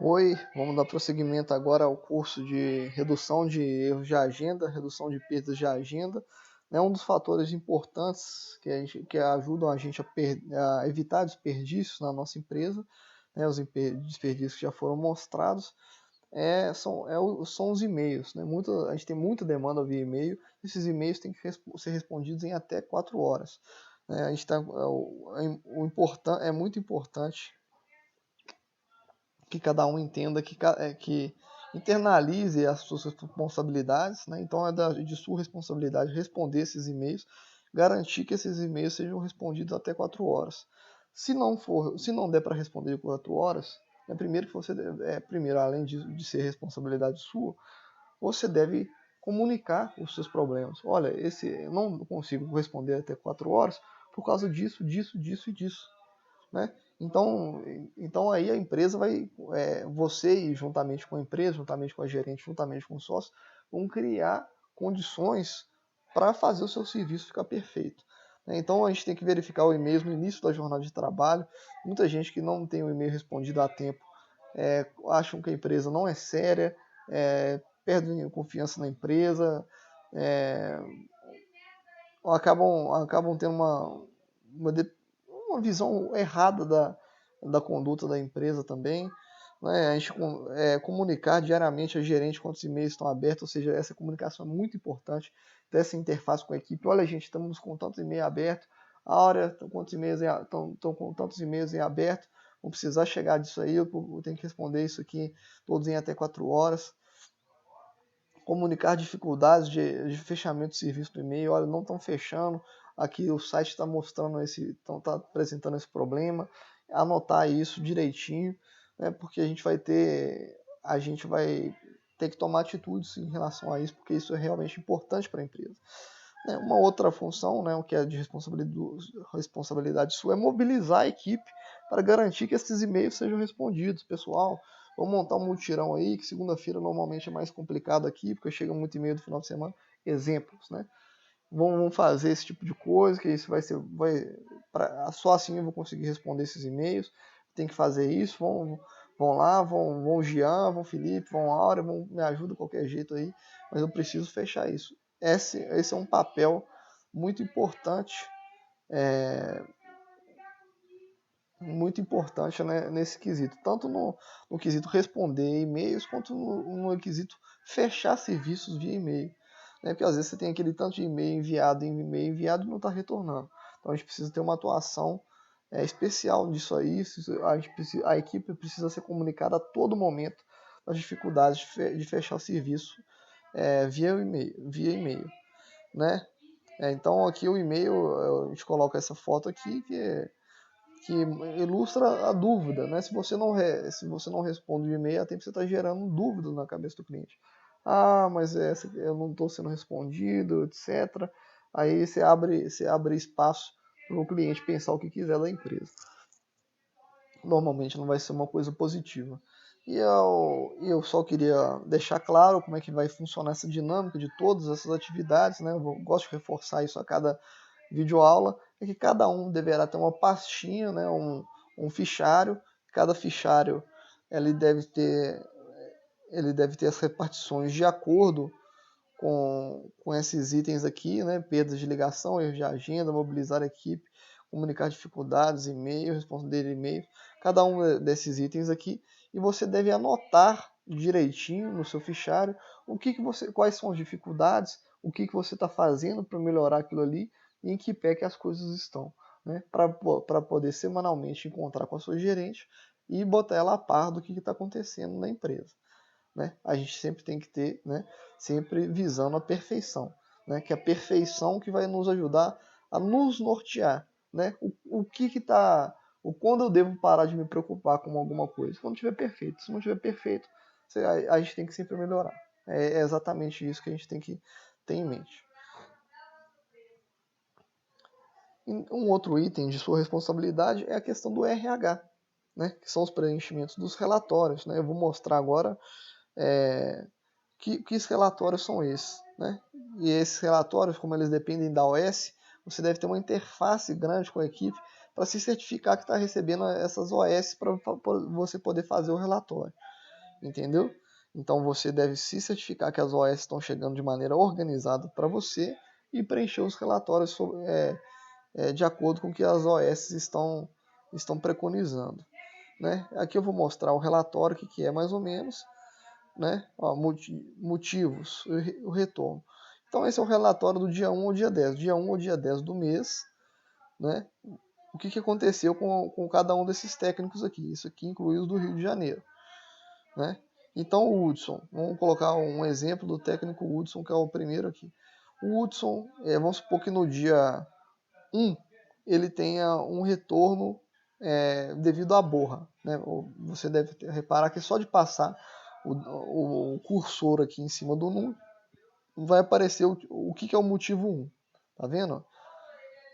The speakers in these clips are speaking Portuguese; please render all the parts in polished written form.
Oi, vamos dar prosseguimento agora ao curso de redução de erros de agenda, redução de perdas de agenda. Um dos fatores importantes que ajudam a gente a evitar desperdícios na nossa empresa, os desperdícios que já foram mostrados, são os e-mails. A gente tem muita demanda via e-mail, esses e-mails têm que ser respondidos em até 4 horas. A gente é muito importante que cada um entenda que internalize as suas responsabilidades, Então de sua responsabilidade responder esses e-mails, garantir que esses e-mails sejam respondidos até 4 horas. Se não der para responder em 4 horas, primeiro que primeiro, além de ser responsabilidade sua, você deve comunicar os seus problemas. Olha, eu não consigo responder até 4 horas por causa disso, disso, disso e disso. Então aí a empresa você e juntamente com a empresa, juntamente com a gerente, juntamente com o sócio, vão criar condições para fazer o seu serviço ficar perfeito. Então a gente tem que verificar o e-mail no início da jornada de trabalho. Muita gente que não tem o e-mail respondido a tempo acham que a empresa não é séria, perdem confiança na empresa, é, acabam tendo uma visão errada da conduta da empresa também. A gente comunicar diariamente a gerente quantos e-mails estão abertos, ou seja, essa comunicação é muito importante, ter essa interface com a equipe. Olha, gente, estamos com tantos e-mails abertos, a hora estão com tantos e-mails em aberto, vão precisar chegar disso aí, eu tenho que responder isso aqui todos em até 4 horas. Comunicar dificuldades de fechamento de serviço do e-mail. Olha, não estão fechando, aqui o site está mostrando está apresentando esse problema. Anotar isso direitinho, porque a gente vai ter que tomar atitudes em relação a isso, porque isso é realmente importante para a empresa. Uma outra função, o que é de responsabilidade sua, é mobilizar a equipe para garantir que esses e-mails sejam respondidos. Pessoal, vamos montar um mutirão aí, que segunda-feira normalmente é mais complicado aqui, porque chega muito e-mail do final de semana. Exemplos, Vamos fazer esse tipo de coisa, que isso só assim eu vou conseguir responder esses e-mails. Tem que fazer isso, vão lá, vão Jean, vão Felipe, vão Áurea, me ajuda de qualquer jeito aí, mas eu preciso fechar isso. Esse é um papel muito importante, nesse quesito, tanto no quesito responder e-mails, quanto no quesito fechar serviços via e-mail. Porque às vezes você tem aquele tanto de e-mail enviado e não está retornando. Então a gente precisa ter uma atuação especial nisso aí. A equipe precisa ser comunicada a todo momento das dificuldades de fechar o serviço via e-mail, então aqui o e-mail, a gente coloca essa foto aqui que ilustra a dúvida, se você não responde o e-mail, a tempo você está gerando dúvidas na cabeça do cliente. Mas eu não estou sendo respondido, etc. Aí você abre espaço para o cliente pensar o que quiser da empresa. Normalmente não vai ser uma coisa positiva. E eu só queria deixar claro como é que vai funcionar essa dinâmica de todas essas atividades, Eu gosto de reforçar isso a cada videoaula, é que cada um deverá ter uma pastinha, um fichário. Cada fichário ele deve ter as repartições de acordo com esses itens aqui, perdas de ligação, erros de agenda, mobilizar a equipe, comunicar dificuldades, e-mail, responder e-mail, cada um desses itens aqui, e você deve anotar direitinho no seu fichário quais são as dificuldades, o que você está fazendo para melhorar aquilo ali e em que pé que as coisas estão, para poder semanalmente encontrar com a sua gerente e botar ela a par do que está acontecendo na empresa. A gente sempre tem que ter, sempre visando a perfeição, que é a perfeição que vai nos ajudar a nos nortear, quando eu devo parar de me preocupar com alguma coisa, quando estiver perfeito. Se não estiver perfeito, a gente tem que sempre melhorar. É exatamente isso que a gente tem que ter em mente. Um outro item de sua responsabilidade é a questão do RH, que são os preenchimentos dos relatórios. Eu vou mostrar agora que relatórios são esses, E esses relatórios, como eles dependem da OS, você deve ter uma interface grande com a equipe para se certificar que está recebendo essas OS para você poder fazer o relatório, entendeu? Então você deve se certificar que as OS estão chegando de maneira organizada para você e preencher os relatórios de acordo com o que as OS estão preconizando, né? Aqui eu vou mostrar o relatório, o que é mais ou menos, né? Ó, motivos, o retorno. Então esse é o relatório do dia 1 ao dia 10. Dia 1 ao dia 10 do mês, né? O que aconteceu com cada um desses técnicos aqui. Isso aqui inclui os do Rio de Janeiro, né? Então o Hudson, vamos colocar um exemplo do técnico Hudson, que é o primeiro aqui. O Hudson, vamos supor que no dia 1 ele tenha um retorno devido à borra, né? Você deve reparar que só de passar o cursor aqui em cima do número vai aparecer o que é o motivo 1. Tá vendo?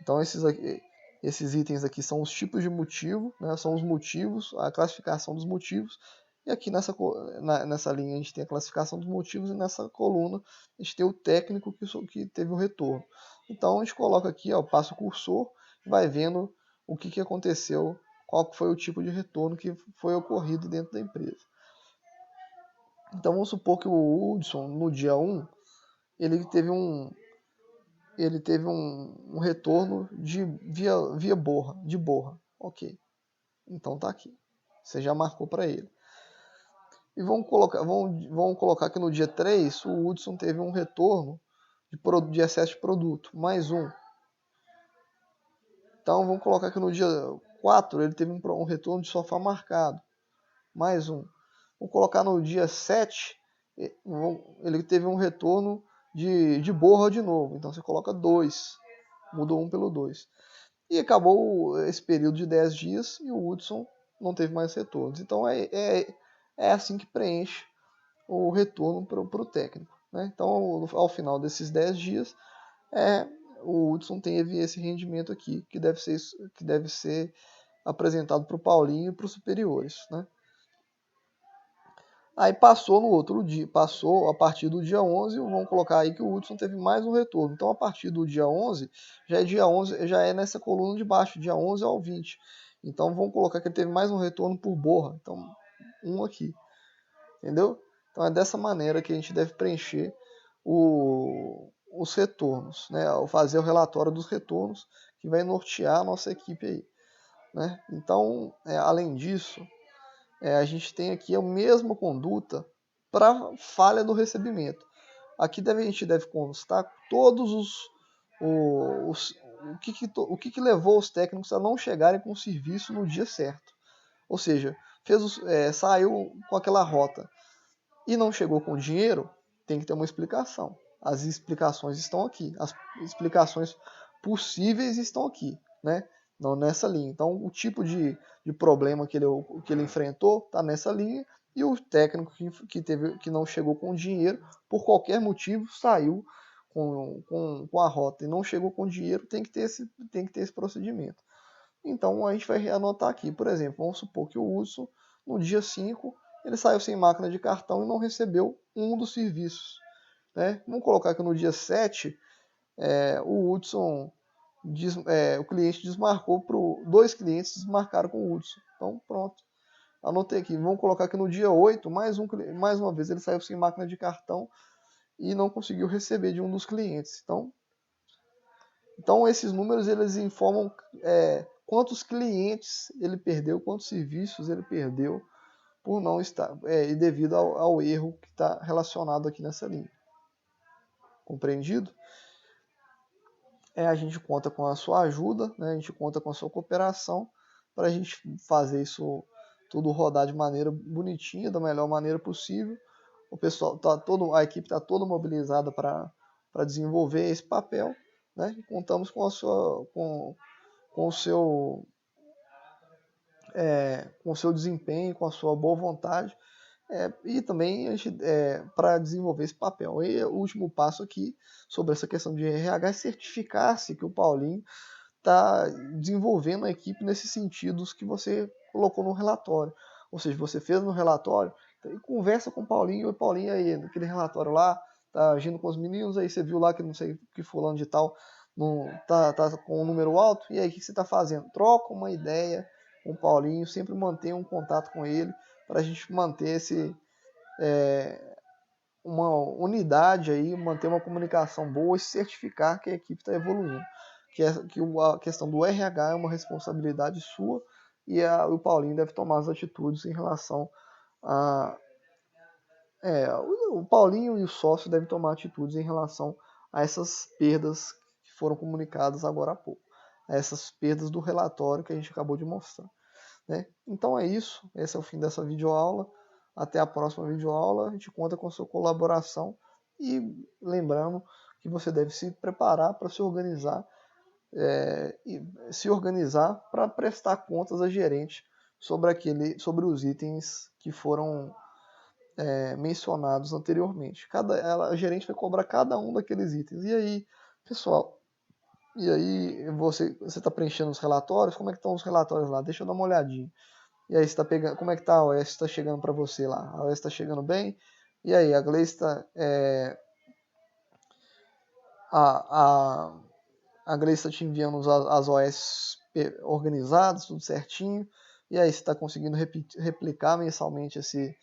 Então esses itens aqui são os tipos de motivo, né? São os motivos, a classificação dos motivos. E aqui nessa linha a gente tem a classificação dos motivos e nessa coluna a gente tem o técnico que teve o retorno. Então a gente coloca aqui, ó, passa o cursor, vai vendo o que aconteceu, qual foi o tipo de retorno que foi ocorrido dentro da empresa. Então vamos supor que o Hudson, no dia 1, ele teve um retorno via borra. Ok. Então tá aqui. Você já marcou para ele. E vamos colocar que no dia 3 o Hudson teve um retorno de excesso de produto, mais um. Então vamos colocar que no dia 4 ele teve um retorno de sofá marcado, mais um. Vamos colocar no dia 7 ele teve um retorno de borra de novo. Então você coloca 2, mudou 1 pelo 2. E acabou esse período de 10 dias e o Hudson não teve mais retornos. Então é assim que preenche o retorno para o técnico, né? Então ao final desses 10 dias o Hudson teve esse rendimento aqui que deve ser apresentado para o Paulinho e para os superiores, né? Aí passou no outro dia, passou a partir do dia 11, vamos colocar aí que o Hudson teve mais um retorno. Então a partir do dia 11, já é nessa coluna de baixo, dia 11 ao 20. Então vamos colocar que ele teve mais um retorno por borra. Então um aqui, entendeu? Então é dessa maneira que a gente deve preencher os retornos, né? Ao fazer o relatório dos retornos, que vai nortear a nossa equipe aí, né? Então, além disso, a gente tem aqui a mesma conduta para falha do recebimento. Aqui a gente deve constar todos o que levou os técnicos a não chegarem com o serviço no dia certo. Ou seja, saiu com aquela rota e não chegou com o dinheiro, tem que ter uma explicação. As explicações estão aqui, as explicações possíveis estão aqui, né? Não nessa linha. Então, o tipo de problema que ele enfrentou está nessa linha, e o técnico que não chegou com dinheiro, por qualquer motivo, saiu com a rota e não chegou com dinheiro, tem que ter esse procedimento. Então, a gente vai anotar aqui, por exemplo, vamos supor que o Hudson, no dia 5, ele saiu sem máquina de cartão e não recebeu um dos serviços, né? Vamos colocar que no dia 7, o Hudson, o cliente desmarcou, dois clientes desmarcaram com o Hudson. Então, pronto. Anotei aqui. Vamos colocar que no dia 8, mais uma vez, ele saiu sem máquina de cartão e não conseguiu receber de um dos clientes. Então esses números eles informam quantos clientes ele perdeu, quantos serviços ele perdeu por não estar, e devido ao erro que está relacionado aqui nessa linha. Compreendido? A gente conta com a sua ajuda, né? A gente conta com a sua cooperação para a gente fazer isso tudo rodar de maneira bonitinha, da melhor maneira possível. O pessoal a equipe está toda mobilizada para desenvolver esse papel, né? E contamos com o seu desempenho, com a sua boa vontade, e também para desenvolver esse papel. E o último passo aqui sobre essa questão de RH é certificar-se que o Paulinho está desenvolvendo a equipe nesses sentidos que você colocou no relatório. Ou seja, você fez no relatório, conversa com o Paulinho, e o Paulinho aí, naquele relatório lá, tá agindo com os meninos, aí você viu lá que não sei que fulano de tal tá com um número alto, e aí o que você está fazendo? Troca uma ideia com o Paulinho, sempre mantenha um contato com ele, para a gente manter uma unidade aí, manter uma comunicação boa e certificar que a equipe está evoluindo. A questão do RH é uma responsabilidade sua e o Paulinho deve tomar as atitudes em relação a. O Paulinho e o sócio devem tomar atitudes em relação a essas perdas que foram comunicadas agora há pouco, a essas perdas do relatório que a gente acabou de mostrar. Né? Então é isso, esse é o fim dessa videoaula. Até a próxima videoaula, a gente conta com a sua colaboração e lembrando que você deve se preparar para se organizar para prestar contas a gerente sobre os itens que foram mencionados anteriormente. A gerente vai cobrar cada um daqueles itens. E aí, pessoal, você está preenchendo os relatórios? Como é que estão os relatórios lá? Deixa eu dar uma olhadinha. E aí, você tá pegando, como é que tá a OS? Está chegando para você lá? A OS está chegando bem? E aí, a Gleice está a, a Gleice está te enviando as OS organizadas, tudo certinho. E aí, você está conseguindo replicar mensalmente esse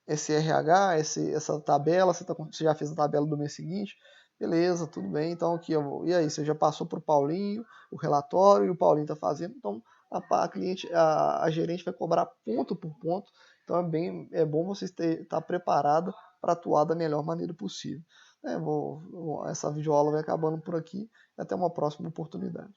RH, essa tabela, você já fez a tabela do mês seguinte, beleza, tudo bem, então aqui e aí, você já passou para o Paulinho o relatório e o Paulinho está fazendo, então a gerente vai cobrar ponto por ponto, então é bom você estar preparado para atuar da melhor maneira possível. Essa videoaula vai acabando por aqui, até uma próxima oportunidade.